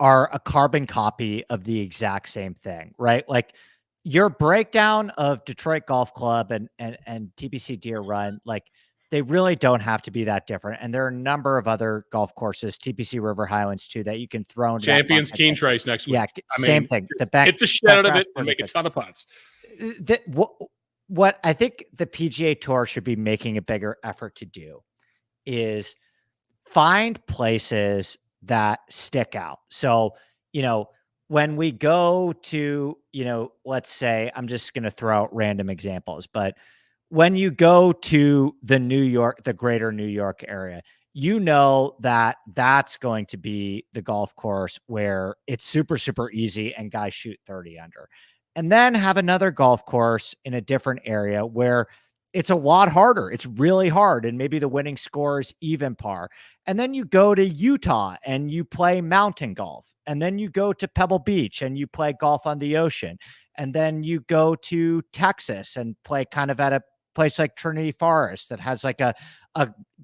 are a carbon copy of the exact same thing, right? Like, your breakdown of Detroit Golf Club and TPC Deere Run, like, they really don't have to be that different. And there are a number of other golf courses, TPC River Highlands too, that you can throw into Champions Keen Trace next week. Yeah, same thing. Hit the shit out of it and make a ton of putts. What I think the PGA Tour should be making a bigger effort to do is find places that stick out. So, when we go to, let's say, I'm just going to throw out random examples, but when you go to the greater New York area, that's going to be the golf course where it's super, super easy and guys shoot 30 under. And then have another golf course in a different area where it's a lot harder. It's really hard. And maybe the winning score is even par. And then you go to Utah and you play mountain golf. And then you go to Pebble Beach and you play golf on the ocean. And then you go to Texas and play kind of at a place like Trinity Forest that has like a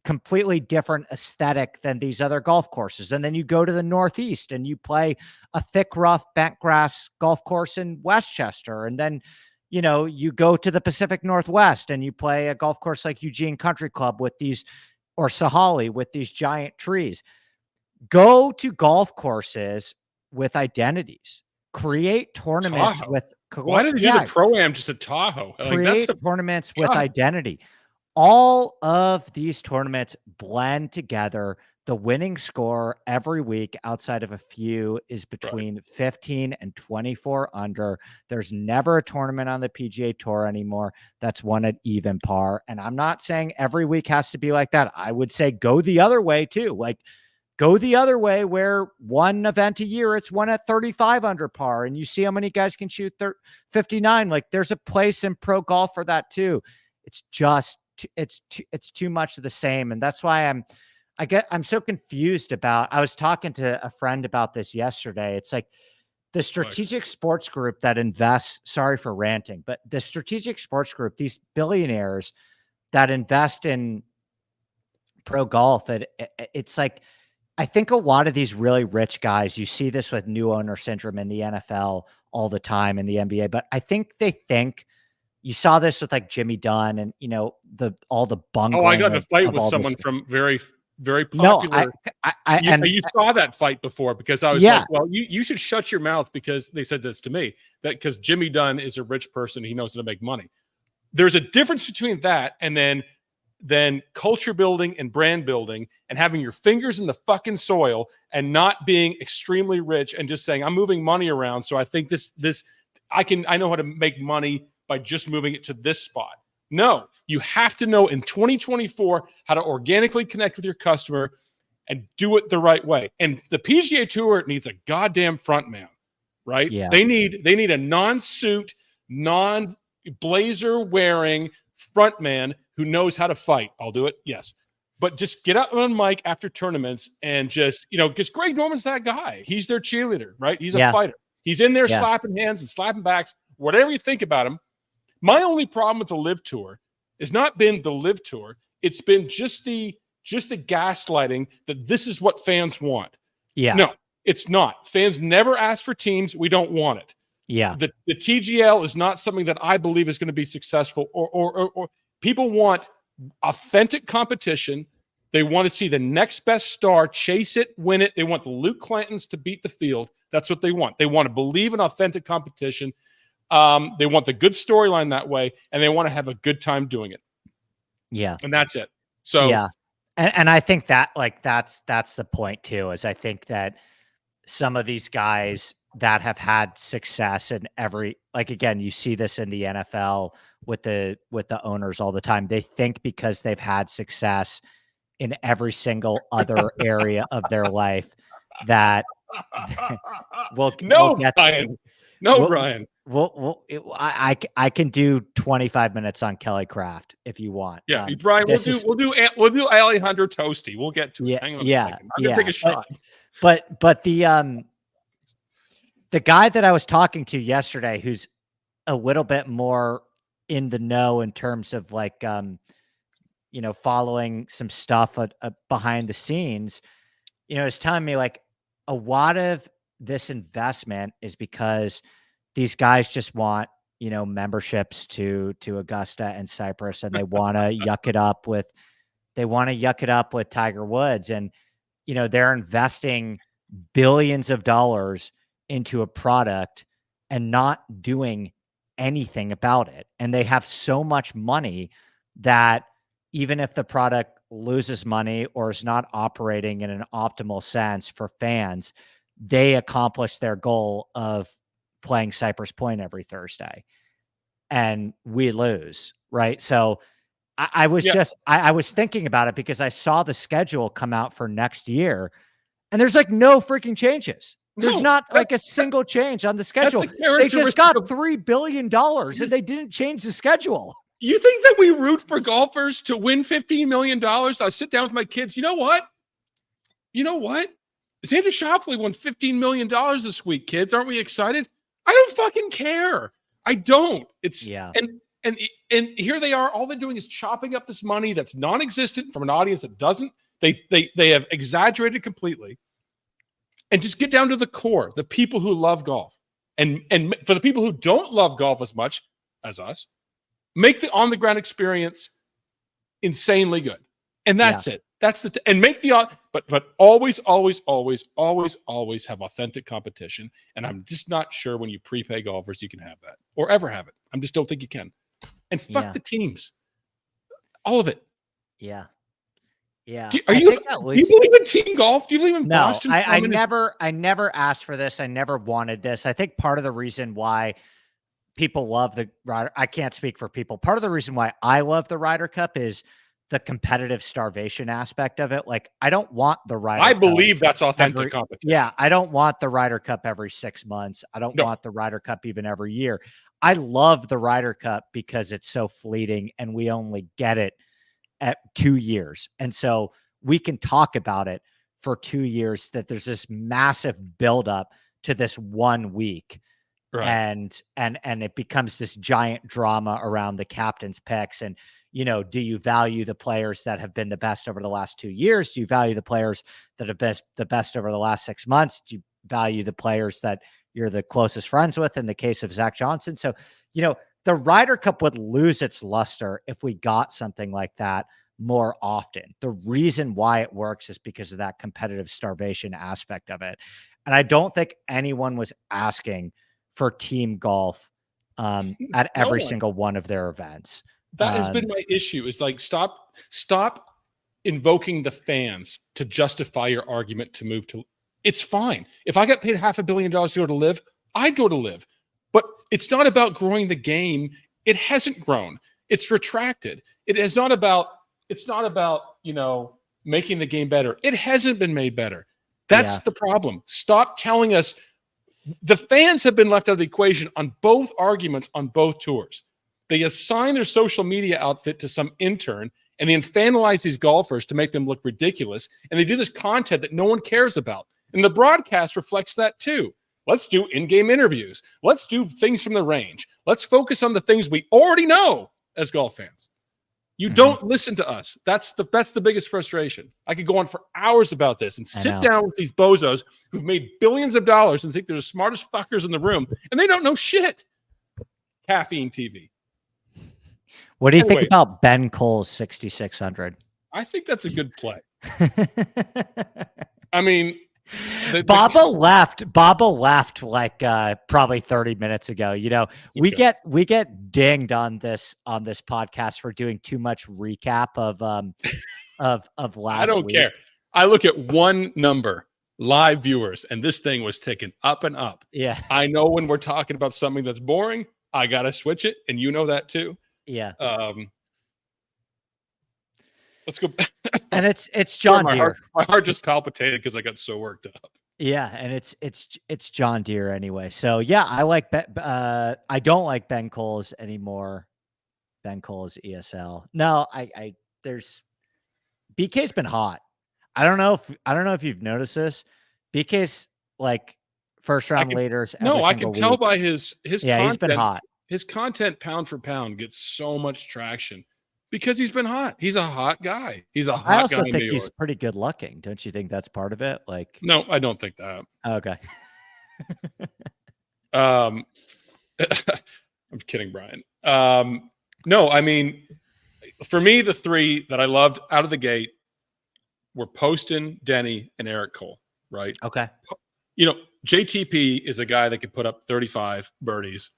completely different aesthetic than these other golf courses. And then you go to the Northeast and you play a thick, rough, bent grass golf course in Westchester. And then, you go to the Pacific Northwest and you play a golf course like Eugene Country Club or Sahali with these giant trees. Go to golf courses with identities. Create tournaments Tahoe. with. Why did you do the Pro-Am just at Tahoe? Create tournaments with identity. All of these tournaments blend together. The winning score every week, outside of a few, is between 15 and 24 under. There's never a tournament on the PGA Tour anymore that's won at even par. And I'm not saying every week has to be like that. I would say go the other way too. Like, go the other way where one event a year, it's won at 35 under par, and you see how many guys can shoot 59. Like, there's a place in pro golf for that too. It's just, it's too much of the same. And that's why I'm so confused about, I was talking to a friend about this yesterday. It's like the strategic sports group that invests, sorry for ranting, but the strategic sports group, these billionaires that invest in pro golf, it's like, I think a lot of these really rich guys, you see this with new owner syndrome in the NFL all the time, in the NBA, but I think they think, you saw this with like Jimmy Dunn and, all the bungling. Oh, I got in a fight with someone from very, very popular. No, you saw that fight before, because I was like, well, you should shut your mouth, because they said this to me, that because Jimmy Dunn is a rich person, he knows how to make money. There's a difference between that and then culture building and brand building and having your fingers in the fucking soil and not being extremely rich and just saying, I'm moving money around. So I think I know how to make money by just moving it to this spot. No, you have to know in 2024 how to organically connect with your customer and do it the right way. And the PGA Tour needs a goddamn front man, right? Yeah. They need a non-suit, non-blazer wearing front man who knows how to fight, I'll do it. Yes. But just get up on mic after tournaments and just, because Greg Norman's that guy. He's their cheerleader, right? He's a fighter. He's in there slapping hands and slapping backs, whatever you think about him. My only problem with the Live Tour has not been the Live Tour. It's been just the gaslighting that this is what fans want. Yeah. No, it's not. Fans never ask for teams. We don't want it. Yeah. The TGL is not something that I believe is going to be successful or people want authentic competition. They want to see the next best star chase it, win it. They want the Luke Clantons to beat the field. That's what they want. They want to believe in authentic competition. They want the good storyline that way, and they want to have a good time doing it. Yeah. And that's it. So yeah. And I think that that's the point too, is I think that some of these guys that have had success in again, you see this in the NFL with the owners all the time. They think because they've had success in every single other area of their life that Ryan. I can do 25 minutes on Kelly Craft if you want. Yeah, Brian, we'll do Alejandro Tosti. We'll get to it. Hang on a second. I'm gonna take a shot. But the guy that I was talking to yesterday, who's a little bit more in the know in terms of following some stuff behind the scenes, is telling me a lot of this investment is because these guys just want, memberships to Augusta and Cypress, and they want to yuck it up with Tiger Woods. And, they're investing billions of dollars into a product and not doing anything about it. And they have so much money that even if the product loses money or is not operating in an optimal sense for fans, they accomplish their goal of playing Cypress Point every Thursday, and we lose, right? So I was thinking about it because I saw the schedule come out for next year, and there's no freaking changes. There's not a single change on the schedule. They just got $3 billion and they didn't change the schedule. You think that we root for golfers to win $15 million? I sit down with my kids. You know what? Xander Schauffele won $15 million this week, kids. Aren't we excited? I don't fucking care. I don't. And here they are. All they're doing is chopping up this money that's non-existent from an audience that doesn't. They have exaggerated completely. And just get down to the core, the people who love golf. And for the people who don't love golf as much as us, make the on-the-ground experience insanely good. And that's it. That's and make the but always have authentic competition. And I'm just not sure when you prepay golfers you can have that or ever have it. I just don't think you can. And fuck the teams, all of it. Yeah. Yeah. Do you believe in team golf? Do you believe in Boston? I never asked for this. I never wanted this. I think part of the reason why people love the Ryder, I can't speak for people. Part of the reason why I love the Ryder Cup is the competitive starvation aspect of it. I don't want the Ryder Cup. I believe that's authentic competition. Yeah. I don't want the Ryder Cup every 6 months. I don't want the Ryder Cup even every year. I love the Ryder Cup because it's so fleeting and we only get it at 2 years. And so we can talk about it for 2 years, that there's this massive buildup to this 1 week. Right. And it becomes this giant drama around the captain's picks. And, do you value the players that have been the best over the last 2 years? Do you value the players that have been the best over the last 6 months? Do you value the players that you're the closest friends with in the case of Zach Johnson? So, the Ryder Cup would lose its luster if we got something like that more often. The reason why it works is because of that competitive starvation aspect of it. And I don't think anyone was asking for team golf at every single one of their events. That has been my issue, is stop invoking the fans to justify your argument to move to. It's fine. If I got paid $500 million to go to Live, I'd go to Live. But it's not about growing the game. It hasn't grown. It's retracted. It's not about, making the game better. It hasn't been made better. That's the problem. Stop telling us. The fans have been left out of the equation on both arguments on both tours. They assign their social media outfit to some intern, and they infantilize these golfers to make them look ridiculous. And they do this content that no one cares about. And the broadcast reflects that too. Let's do in-game interviews. Let's do things from the range. Let's focus on the things we already know as golf fans. You don't listen to us. That's the biggest frustration. I could go on for hours about this and sit down with these bozos who've made billions of dollars and think they're the smartest fuckers in the room, and they don't know shit. Caffeine TV. What do you think about Ben Cole's 6,600? I think that's a good play. I mean, Baba left like probably 30 minutes ago. You know, we get dinged on this podcast for doing too much recap of last week. I don't care. I look at one number, live viewers, and this thing was ticking up and up. Yeah. I know when we're talking about something that's boring, I got to switch it, and you know that too. Yeah. Let's go. And it's John Deere. My heart just palpitated because I got so worked up. Yeah, and it's John Deere anyway. So yeah, I don't like Ben Cole's anymore. Ben Cole's ESL. No, there's BK's been hot. I don't know if you've noticed this. BK's like first round leaders. No, I can tell by his content. He's been hot. His content pound for pound gets so much traction because he's been hot. He's a hot guy. He's a hot guy. I also think he's pretty good looking. Don't you think that's part of it? Like, no, I don't think that. Okay. I'm kidding, Brian. No, I mean, for me, the three that I loved out of the gate were Poston, Denny, and Eric Cole, right? Okay. You know, JTP is a guy that could put up 35 birdies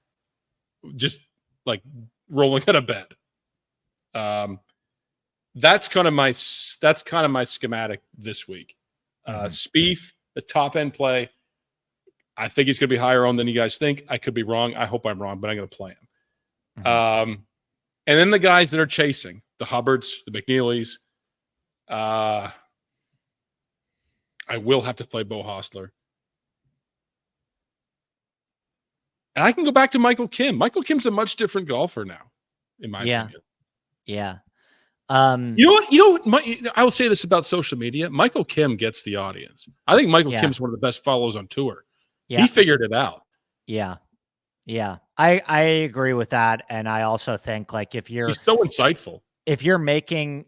just like rolling out of bed. That's kind of my schematic this week. Spieth, the top end play. I think he's going to be higher on than you guys think. I could be wrong. I hope I'm wrong, but I'm going to play him. And then the guys that are chasing, the Hubbards, the McNeelys. I will have to play Bo Hostler. And I can go back to Michael Kim. Michael Kim's a much different golfer now, in my opinion. Yeah. You know what? I will say this about social media. Michael Kim gets the audience. I think Michael Kim's one of the best follows on tour. Yeah. He figured it out. Yeah. Yeah. I agree with that. And I also think like he's so insightful. If you're making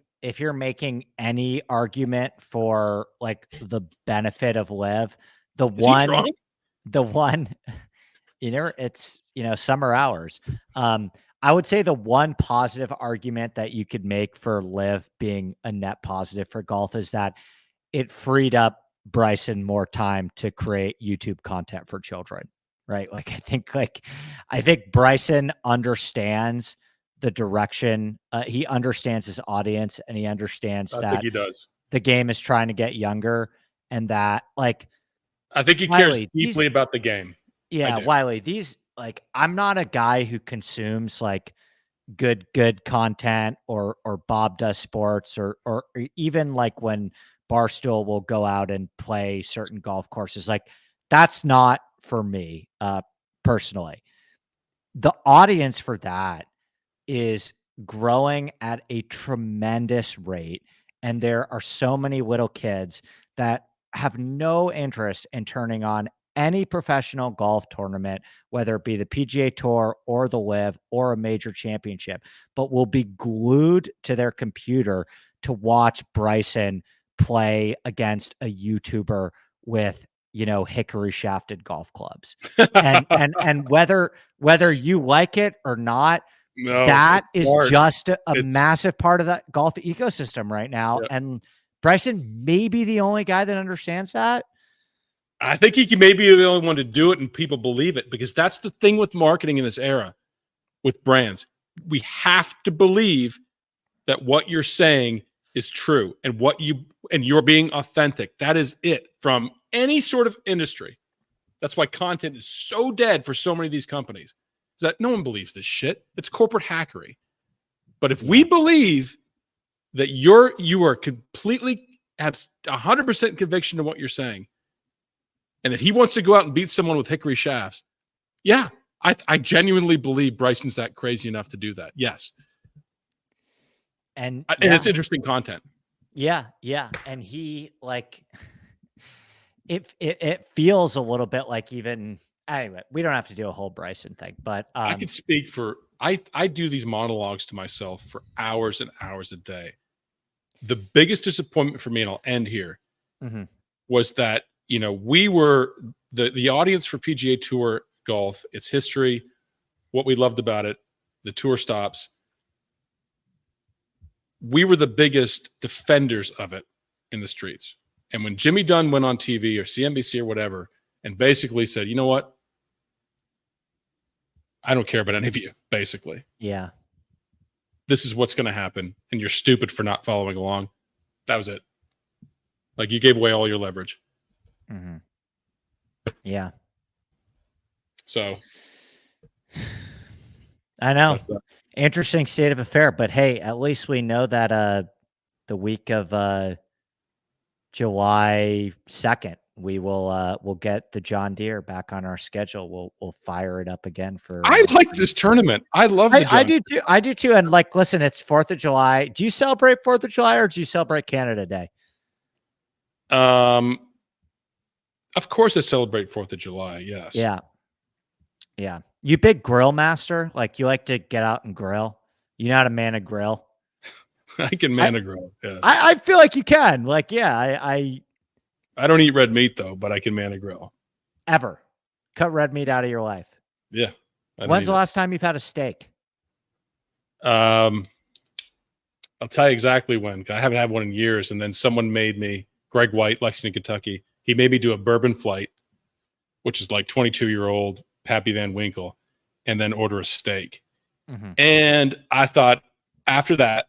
any argument for like the benefit of live, the one it's summer hours. I would say the one positive argument that you could make for live being a net positive for golf is that it freed up Bryson more time to create YouTube content for children, right? Like I think Bryson understands the direction. He understands his audience, and he understands that he does. The game is trying to get younger, and that like I think he cares deeply about the game. Yeah, Wiley, I'm not a guy who consumes like good content or Bob does sports or even like when Barstool will go out and play certain golf courses. Like that's not for me personally. The audience for that is growing at a tremendous rate. And there are so many little kids that have no interest in turning on any professional golf tournament, whether it be the PGA Tour or the LIV or a major championship, but will be glued to their computer to watch Bryson play against a YouTuber with, hickory shafted golf clubs. And whether you like it or not, that is just a massive part of that golf ecosystem right now. Yep. And Bryson may be the only guy that understands that. I think he may be the only one to do it and people believe it, because that's the thing with marketing in this era with brands. We have to believe that what you're saying is true and you're being authentic. That is it from any sort of industry. That's why content is so dead for so many of these companies, is that no one believes this shit. It's corporate hackery. But if we believe that you are completely have 100% conviction of what you're saying, and if he wants to go out and beat someone with hickory shafts, yeah, I genuinely believe Bryson's that crazy enough to do that. Yes. And it's interesting content. Yeah. And he like it feels a little bit like even anyway, we don't have to do a whole Bryson thing, but I could speak for I do these monologues to myself for hours and hours a day. The biggest disappointment for me, and I'll end here, was that, we were the audience for PGA Tour golf, its history, what we loved about it, the tour stops. We were the biggest defenders of it in the streets. And when Jimmy Dunn went on TV or CNBC or whatever and basically said, you know what? I don't care about any of you, basically. Yeah. This is what's going to happen, and you're stupid for not following along. That was it. Like, you gave away all your leverage. Yeah. So I know. Interesting state of affair, but hey, at least we know that the week of July 2nd, we'll get the John Deere back on our schedule. We'll fire it up again for I like this tournament. I love the I do too. I do too. And like, listen, it's 4th of July. Do you celebrate 4th of July or do you celebrate Canada Day? Of course I celebrate 4th of July. Yes. Yeah. Yeah. You big grill master? Like, you like to get out and grill? You know how to man a grill? I can man a grill. Yeah. I feel like you can. Like, yeah, I don't eat red meat though, but I can man a grill. Ever. Cut red meat out of your life. Yeah. When's the last time you've had a steak? I'll tell you exactly when. I haven't had one in years. And then someone made me, Greg White, Lexington, Kentucky. He made me do a bourbon flight, which is like 22-year-old Pappy Van Winkle, and then order a steak. And I thought after that,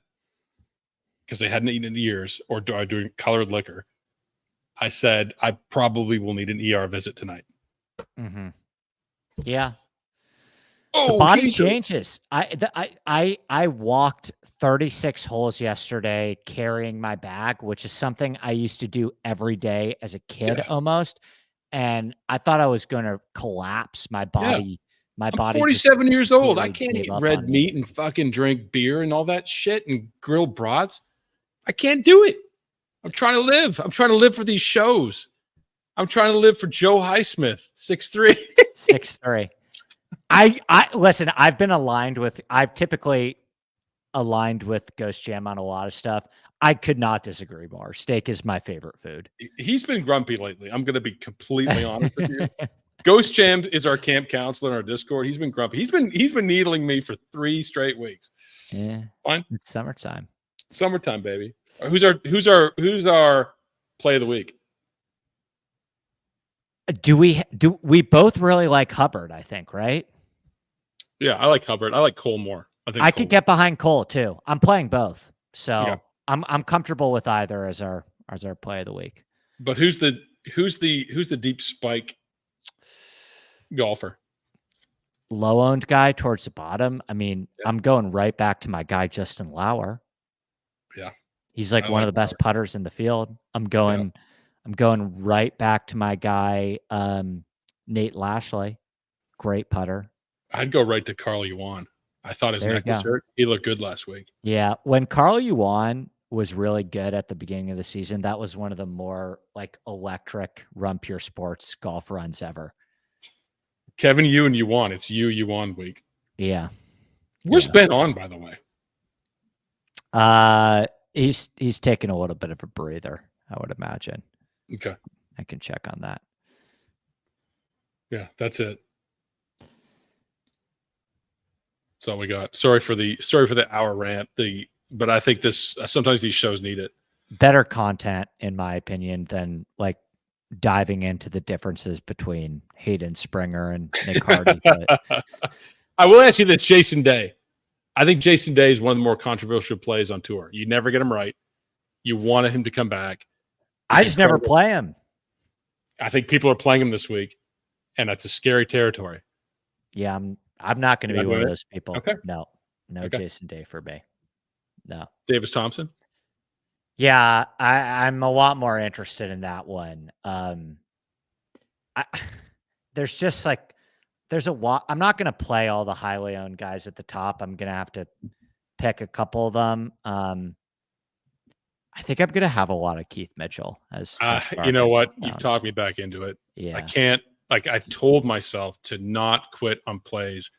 because they hadn't eaten in years or doing colored liquor, I said, I probably will need an ER visit tonight. Yeah. The body changes. I walked 36 holes yesterday carrying my bag, which is something I used to do every day as a kid almost. And I thought I was going to collapse. My body, I'm 47 years old. I can't eat red meat and fucking drink beer and all that shit and grill brats. I can't do it. I'm trying to live. I'm trying to live for these shows. I'm trying to live for Joe Highsmith, 6'3". 6'3". I listen, I've typically aligned with Ghost Jam on a lot of stuff. I could not disagree more. Steak is my favorite food. He's been grumpy lately. I'm going to be completely honest with you. Ghost Jam is our camp counselor in our Discord. He's been grumpy. He's been needling me for 3 straight weeks. Yeah. Fine. It's summertime. Summertime, baby. Who's our play of the week? Do we both really like Hubbard, I think, right? Yeah, I like Hubbard. I like Cole more. I could get behind Cole too. I'm playing both. So yeah. I'm comfortable with either as our play of the week. But who's the deep spike golfer? Low owned guy towards the bottom. I mean, I'm going right back to my guy Justin Lauer. Yeah. He's like one of the best putters in the field. I'm going right back to my guy Nate Lashley. Great putter. I'd go right to Carl Yuan. I thought his neck was hurt. He looked good last week. Yeah. When Carl Yuan was really good at the beginning of the season, that was one of the more like electric Run Pure Sports golf runs ever. Kevin, you and Yuan. It's Yuan week. Yeah. Where's Ben on, by the way? He's taking a little bit of a breather, I would imagine. Okay. I can check on that. Yeah, that's it. That's all we got. Sorry for the hour rant. But I think sometimes these shows need it. Better content, in my opinion, than like diving into the differences between Hayden Springer and Nick Hardy. But I will ask you this, Jason Day. I think Jason Day is one of the more controversial plays on tour. You never get him right. You wanted him to come back. I just never play him. I think people are playing him this week, and that's a scary territory. Yeah, I'm not going to be one of those people. Okay. No, okay. Jason Day for me. No. Davis Thompson? Yeah, I'm a lot more interested in that one. There's just like I'm not going to play all the highly owned guys at the top. I'm going to have to pick a couple of them. I think I'm going to have a lot of Keith Mitchell as you know what? You've talked me back into it. Yeah. I can't, I've told myself to not quit on plays.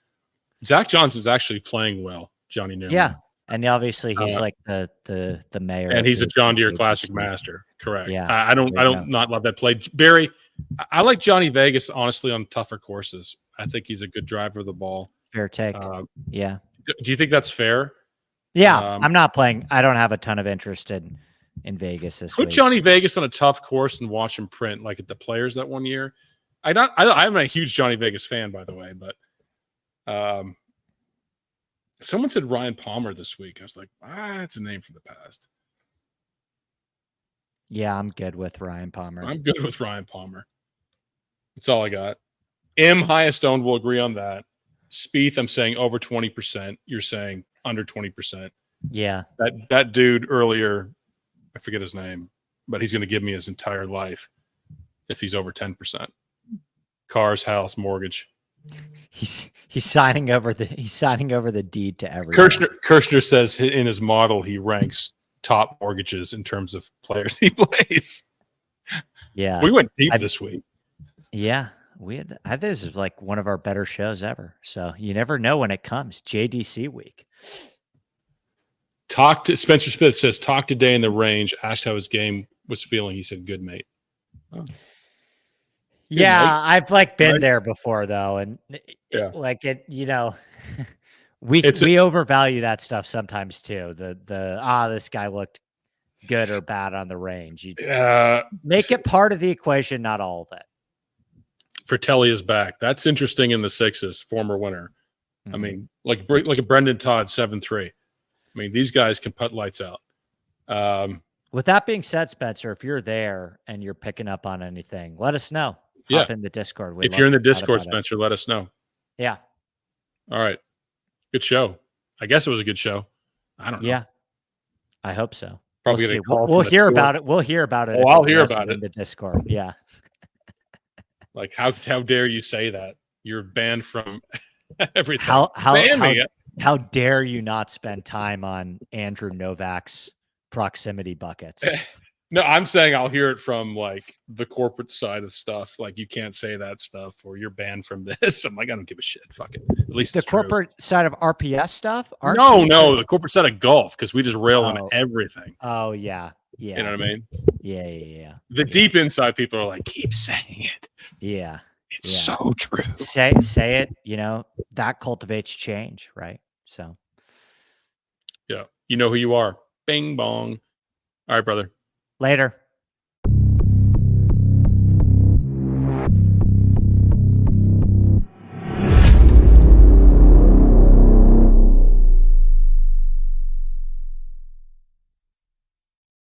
Zach Johnson's actually playing well, Johnny Newman. Yeah. And obviously he's like the mayor. And he's a John Deere Classic master. Correct. Yeah. I don't not love that play. Barry, I like Johnny Vegas, honestly, on tougher courses. I think he's a good driver of the ball. Fair take. Yeah. Do you think that's fair? Yeah. I'm not playing. I don't have a ton of interest in Vegas this week. Put Johnny Vegas on a tough course and watch him print like at the Players that one year. I'm a huge Johnny Vegas fan, by the way, but someone said Ryan Palmer this week. I was like, it's a name from the past. Yeah, I'm good with Ryan Palmer. I'm good with Ryan Palmer. That's all I got. M highest owned will agree on that. Spieth, I'm saying over 20%. You're saying under 20%. Yeah. That dude earlier, I forget his name, but he's going to give me his entire life if he's over 10%. Cars, house, mortgage. He's signing over the deed to everything. Kirshner says in his model he ranks top mortgages in terms of players he plays. Yeah. We went deep this week. Yeah. I think this is like one of our better shows ever. So you never know when it comes. JDC week. Spencer Smith says, talk today in the range. Asked how his game was feeling. He said, good, mate. Oh. Yeah, I've been there before though. And we overvalue that stuff sometimes too. This guy looked good or bad on the range. You make it part of the equation, not all of it. Fratelli is back. That's interesting in the sixes, former winner. Mm-hmm. I mean, like a Brendan Todd 7-3. I mean, these guys can put lights out. With that being said, Spencer, if you're there and you're picking up on anything, let us know. Hop in the Discord. If you're in the Discord, Spencer, let us know. Yeah. All right. Good show. I guess it was a good show. I don't know. Yeah. I hope so. Probably we'll hear about it. We'll hear about it. Oh, I'll hear about it in the Discord. Yeah. Like how dare you say that? You're banned from everything. How dare you not spend time on Andrew Novak's proximity buckets? No, I'm saying I'll hear it from like the corporate side of stuff. Like you can't say that stuff, or you're banned from this. I'm like, I don't give a shit. Fuck it. At least the corporate side of RPS stuff. No, the corporate side of golf, because we just rail on everything. Oh yeah. You know what I mean? Yeah. The deep inside people are like, keep saying it. Yeah. It's so true. Say it. You know, that cultivates change, right? So. Yeah. You know who you are. Bing bong. All right, brother. Later.